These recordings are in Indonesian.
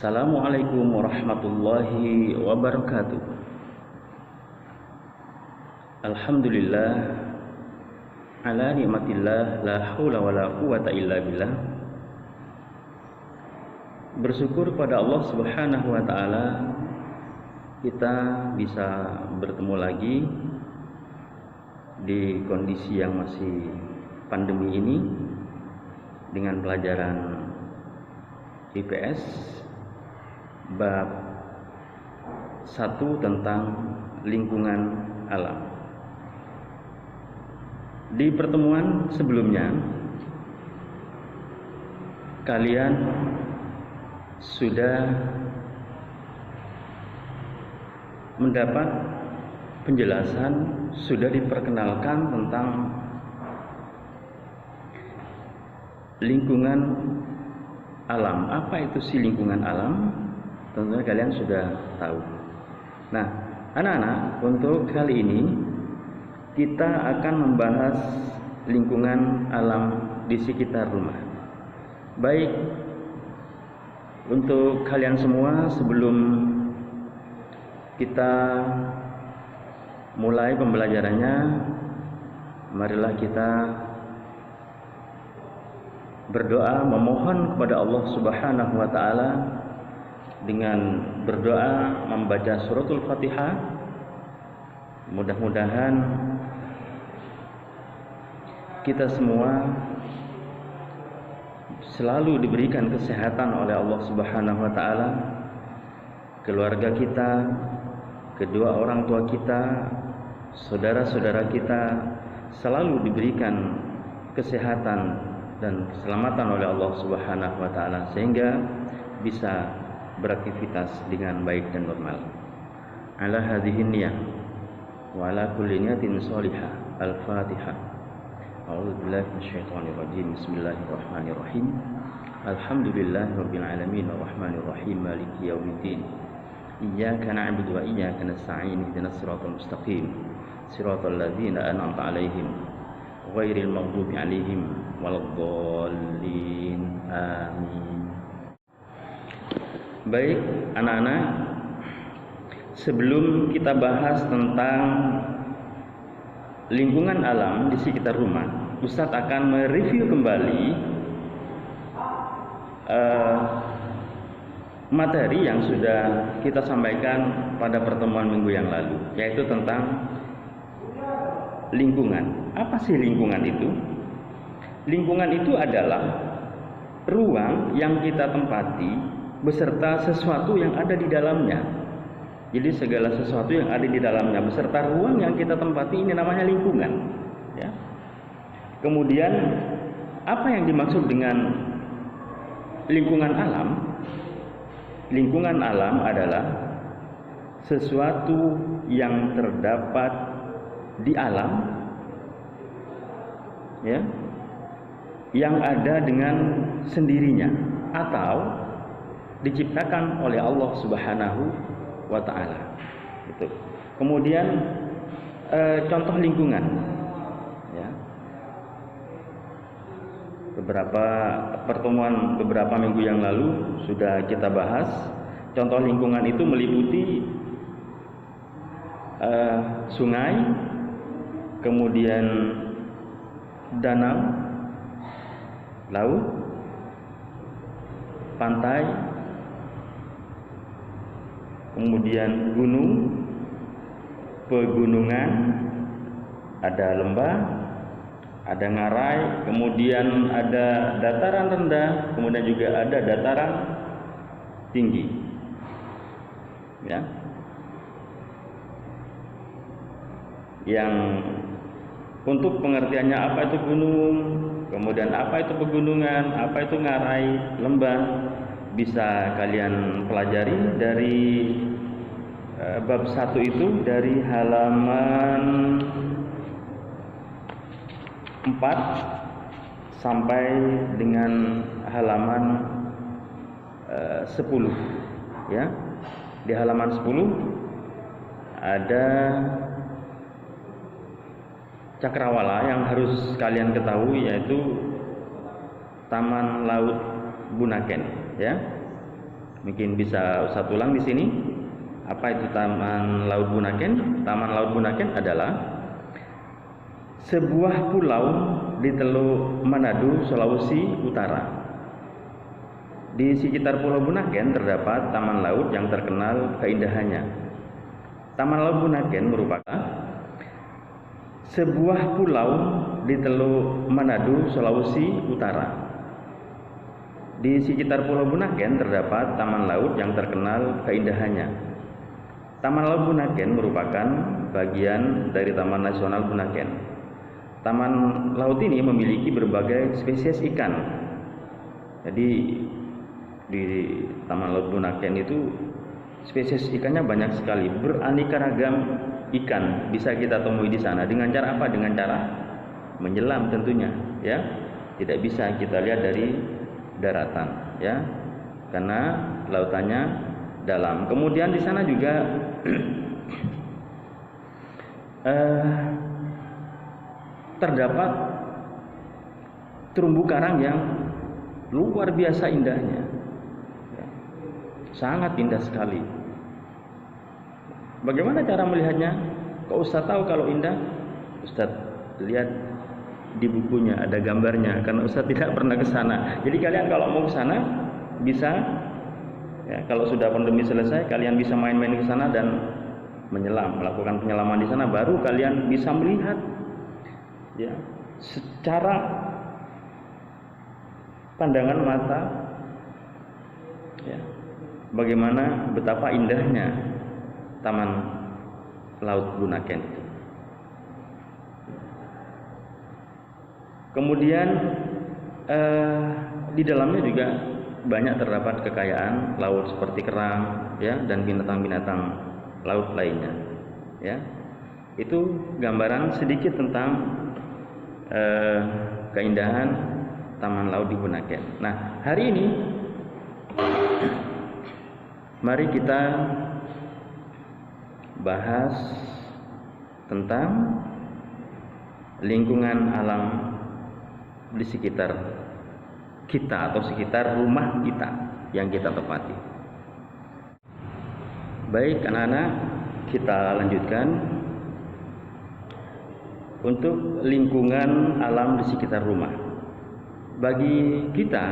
Assalamualaikum warahmatullahi wabarakatuh. Alhamdulillah ala nikmatillah, la haula wala quwata illa billah. Bersyukur pada Allah Subhanahu wa taala kita bisa bertemu lagi di kondisi yang masih pandemi ini dengan pelajaran IPS bab 1 tentang lingkungan alam. Di pertemuan sebelumnya kalian sudah mendapat penjelasan, sudah diperkenalkan tentang lingkungan alam. Apa itu sih lingkungan alam? Tentunya kalian sudah tahu. Nah, anak-anak, untuk kali ini kita akan membahas lingkungan alam di sekitar rumah. Baik, untuk kalian semua, sebelum kita mulai pembelajarannya, marilah kita berdoa memohon kepada Allah Subhanahu wa taala dengan berdoa membaca suratul Fatihah. Mudah-mudahan kita semua selalu diberikan kesehatan oleh Allah Subhanahu wa taala, keluarga kita, kedua orang tua kita, saudara-saudara kita selalu diberikan kesehatan dan keselamatan oleh Allah Subhanahu wa taala sehingga bisa beraktivitas dengan baik dan normal. Ala hadhihi niyyah wa ala kulli niyatin shalihah. Al-Fatihah. A'udzu billahi minasyaitonir rajim. Bismillahirrahmanirrahim. Alhamdulillahirabbil alamin arrahmanir rahim maliki yaumiddin. Iyyaka na'budu wa iyyaka nasta'in. Ihdinas siratal mustaqim. Siratal ladzina an'amta 'alaihim ghairil maghdubi 'alaihim waladdallin. Amin. Baik, anak-anak, sebelum kita bahas tentang lingkungan alam di sekitar rumah, Ustadz akan mereview kembali materi yang sudah kita sampaikan pada pertemuan minggu yang lalu, yaitu tentang lingkungan. Apa sih lingkungan itu? Lingkungan itu adalah ruang yang kita tempati beserta sesuatu yang ada di dalamnya. Jadi segala sesuatu yang ada di dalamnya beserta ruang yang kita tempati ini namanya lingkungan, ya. Kemudian apa yang dimaksud dengan lingkungan alam? Lingkungan alam adalah sesuatu yang terdapat di alam, ya, yang ada dengan sendirinya atau diciptakan oleh Allah Subhanahu wa taala. Gitu. Kemudian contoh lingkungan, ya. Beberapa minggu yang lalu sudah kita bahas. Contoh lingkungan itu meliputi sungai, kemudian danau, laut, pantai, kemudian gunung, pegunungan, ada lembah, ada ngarai, kemudian ada dataran rendah, kemudian juga ada dataran tinggi, ya. Yang untuk pengertiannya apa itu gunung, kemudian apa itu pegunungan, apa itu ngarai, lembah, bisa kalian pelajari dari bab 1 itu dari halaman 4 sampai dengan halaman 10, ya. Di halaman 10 ada cakrawala yang harus kalian ketahui, yaitu Taman Laut Bunaken, ya. Mungkin bisa Ustaz ulang di sini. Apa itu Taman Laut Bunaken? Taman Laut Bunaken adalah sebuah pulau di Teluk Manado, Sulawesi Utara. Di sekitar Pulau Bunaken terdapat taman laut yang terkenal keindahannya. Taman Laut Bunaken merupakan sebuah pulau di Teluk Manado, Sulawesi Utara. Di sekitar Pulau Bunaken terdapat taman laut yang terkenal keindahannya. Taman Laut Bunaken merupakan bagian dari Taman Nasional Bunaken. Taman laut ini memiliki berbagai spesies ikan. Jadi di Taman Laut Bunaken itu spesies ikannya banyak sekali, beraneka ragam ikan bisa kita temui di sana. Dengan cara apa? Dengan cara menyelam tentunya, ya. Tidak bisa kita lihat dari daratan, ya, karena lautannya dalam. Kemudian di sana juga terdapat terumbu karang yang luar biasa indahnya, ya, sangat indah sekali. Bagaimana cara melihatnya? Kok Ustaz tahu kalau indah? Ustaz lihat di bukunya ada gambarnya, karena Ustaz tidak pernah ke sana. Jadi kalian kalau mau ke sana bisa, ya, kalau sudah pandemi selesai kalian bisa main-main ke sana dan menyelam, melakukan penyelaman di sana, baru kalian bisa melihat, ya, secara pandangan mata, ya, bagaimana betapa indahnya Taman Laut Bunaken itu. Kemudian di dalamnya juga banyak terdapat kekayaan laut seperti kerang, ya, dan binatang-binatang laut lainnya, ya. Itu gambaran sedikit tentang keindahan Taman Laut di Bunaken. Nah, hari ini mari kita bahas tentang lingkungan alam di sekitar kita atau sekitar rumah kita yang kita tempati. Baik anak-anak, kita lanjutkan untuk lingkungan alam di sekitar rumah. Bagi kita,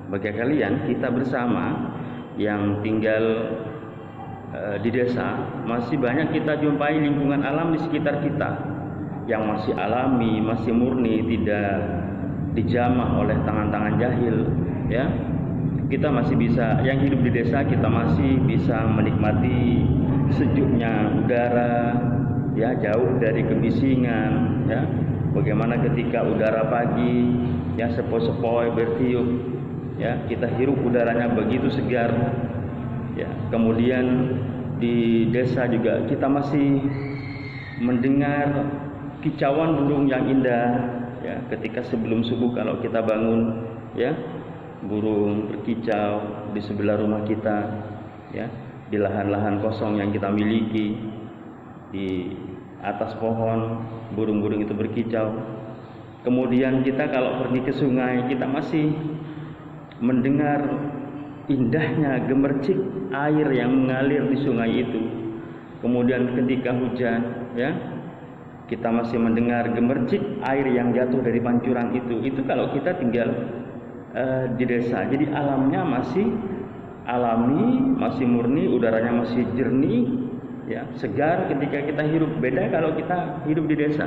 bagi kalian, kita bersama yang tinggal di desa, masih banyak kita jumpai lingkungan alam di sekitar kita yang masih alami, masih murni, tidak dijamah oleh tangan-tangan jahil, ya. Kita masih bisa, yang hidup di desa, kita masih bisa menikmati sejuknya udara, ya, jauh dari kebisingan, ya. Bagaimana ketika udara pagi, ya, sepoi-sepoi bertiup, ya, kita hirup udaranya begitu segar, ya. Kemudian di desa juga kita masih mendengar kicauan burung yang indah, ya, ketika sebelum subuh kalau kita bangun, ya, burung berkicau di sebelah rumah kita, ya, di lahan-lahan kosong yang kita miliki, di atas pohon burung-burung itu berkicau. Kemudian kita kalau pergi ke sungai, kita masih mendengar indahnya gemercik air yang mengalir di sungai itu. Kemudian ketika hujan, ya, kita masih mendengar gemercik air yang jatuh dari pancuran itu. Itu kalau kita tinggal di desa. Jadi alamnya masih alami, masih murni, udaranya masih jernih, ya, segar ketika kita hirup. Beda kalau kita hidup di desa.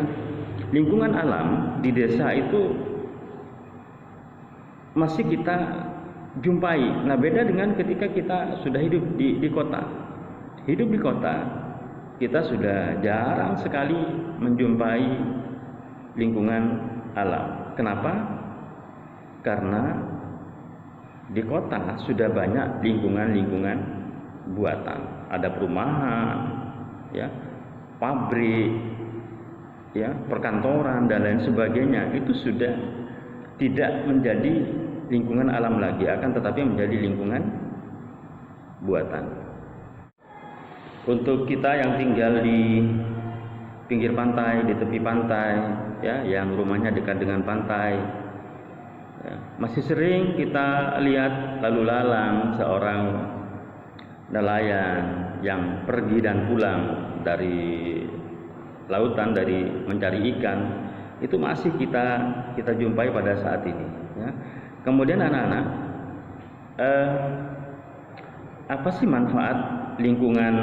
Lingkungan alam di desa itu masih kita jumpai. Nah, beda dengan ketika kita sudah hidup di kota. Hidup di kota, kita sudah jarang sekali menjumpai lingkungan alam. Kenapa? Karena di kota sudah banyak lingkungan-lingkungan buatan. Ada perumahan, ya, pabrik, ya, perkantoran dan lain sebagainya. Itu sudah tidak menjadi lingkungan alam lagi, akan tetapi menjadi lingkungan buatan. Untuk kita yang tinggal di pinggir pantai, di tepi pantai, ya, yang rumahnya dekat dengan pantai, ya, masih sering kita lihat lalu lalang seorang nelayan yang pergi dan pulang dari lautan, dari mencari ikan, itu masih kita jumpai pada saat ini, ya. Kemudian anak-anak, apa sih manfaat lingkungan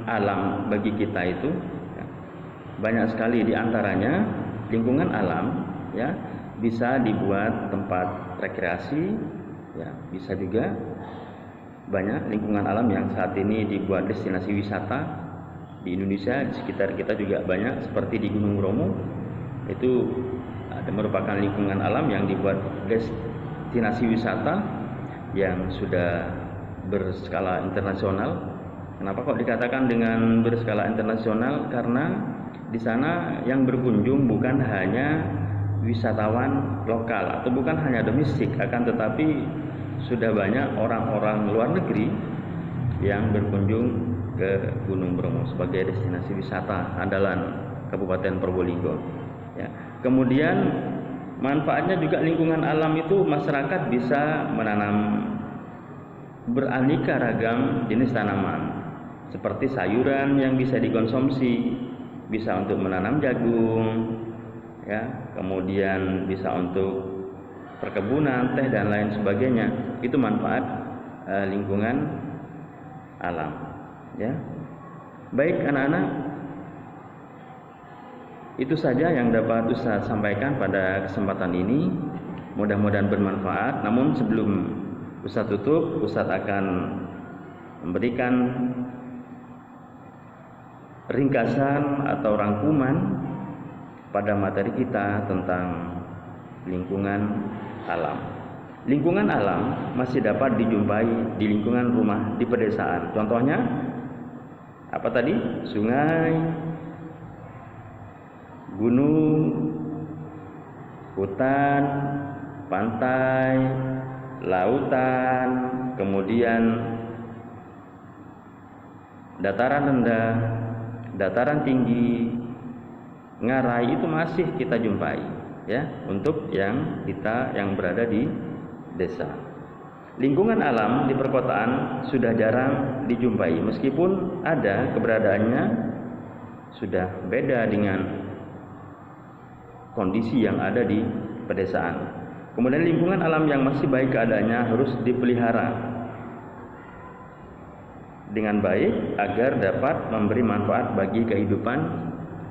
alam bagi kita itu? Ya, banyak sekali, diantaranya lingkungan alam, ya, bisa dibuat tempat rekreasi, ya, bisa juga banyak lingkungan alam yang saat ini dibuat destinasi wisata di Indonesia. Di sekitar kita juga banyak, seperti di Gunung Bromo, itu ada merupakan lingkungan alam yang dibuat destinasi wisata yang sudah berskala internasional. Kenapa kok dikatakan dengan berskala internasional? Karena di sana yang berkunjung bukan hanya wisatawan lokal atau bukan hanya domestik, akan tetapi sudah banyak orang-orang luar negeri yang berkunjung ke Gunung Bromo sebagai destinasi wisata andalan Kabupaten Probolinggo, ya. Kemudian manfaatnya juga lingkungan alam itu, masyarakat bisa menanam beraneka ragam jenis tanaman seperti sayuran yang bisa dikonsumsi, bisa untuk menanam jagung, ya, kemudian bisa untuk perkebunan, teh dan lain sebagainya. Itu manfaat lingkungan alam, ya. Baik anak-anak, itu saja yang dapat Ustaz sampaikan pada kesempatan ini. Mudah-mudahan bermanfaat. Namun sebelum Ustaz tutup, Ustaz akan memberikan ringkasan atau rangkuman pada materi kita tentang lingkungan alam. Lingkungan alam masih dapat dijumpai di lingkungan rumah di pedesaan. Contohnya apa tadi? Sungai, gunung, hutan, pantai, lautan, kemudian dataran rendah, dataran tinggi, ngarai, itu masih kita jumpai, ya, untuk yang berada di desa. Lingkungan alam di perkotaan sudah jarang dijumpai, meskipun ada, keberadaannya sudah beda dengan kondisi yang ada di pedesaan. Kemudian lingkungan alam yang masih baik keadaannya harus dipelihara dengan baik agar dapat memberi manfaat bagi kehidupan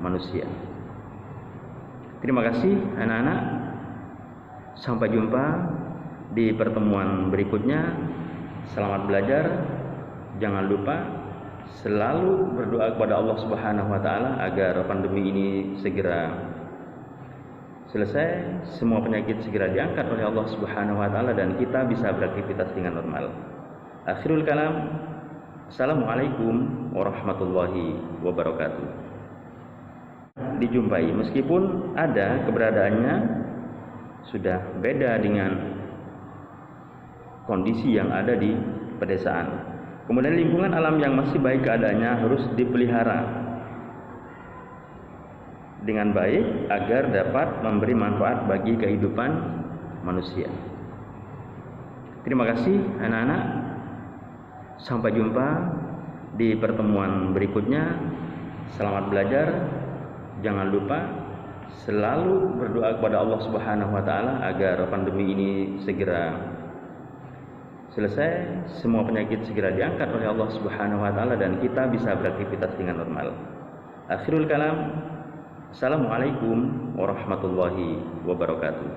manusia. Terima kasih anak-anak. Sampai jumpa di pertemuan berikutnya. Selamat belajar. Jangan lupa selalu berdoa kepada Allah Subhanahu wa taala agar pandemi ini segera selesai, semua penyakit segera diangkat oleh Allah Subhanahu wa taala dan kita bisa beraktivitas dengan normal. Akhirul kalam. Assalamualaikum warahmatullahi wabarakatuh. Dijumpai, meskipun ada, keberadaannya sudah beda dengan kondisi yang ada di pedesaan. Kemudian lingkungan alam yang masih baik keadaannya harus dipelihara dengan baik agar dapat memberi manfaat bagi kehidupan manusia. Terima kasih anak-anak. Sampai jumpa di pertemuan berikutnya. Selamat belajar. Jangan lupa selalu berdoa kepada Allah Subhanahu wa taala agar pandemi ini segera selesai, semua penyakit segera diangkat oleh Allah Subhanahu wa taala dan kita bisa beraktivitas dengan normal. Akhirul kalam. Assalamualaikum warahmatullahi wabarakatuh.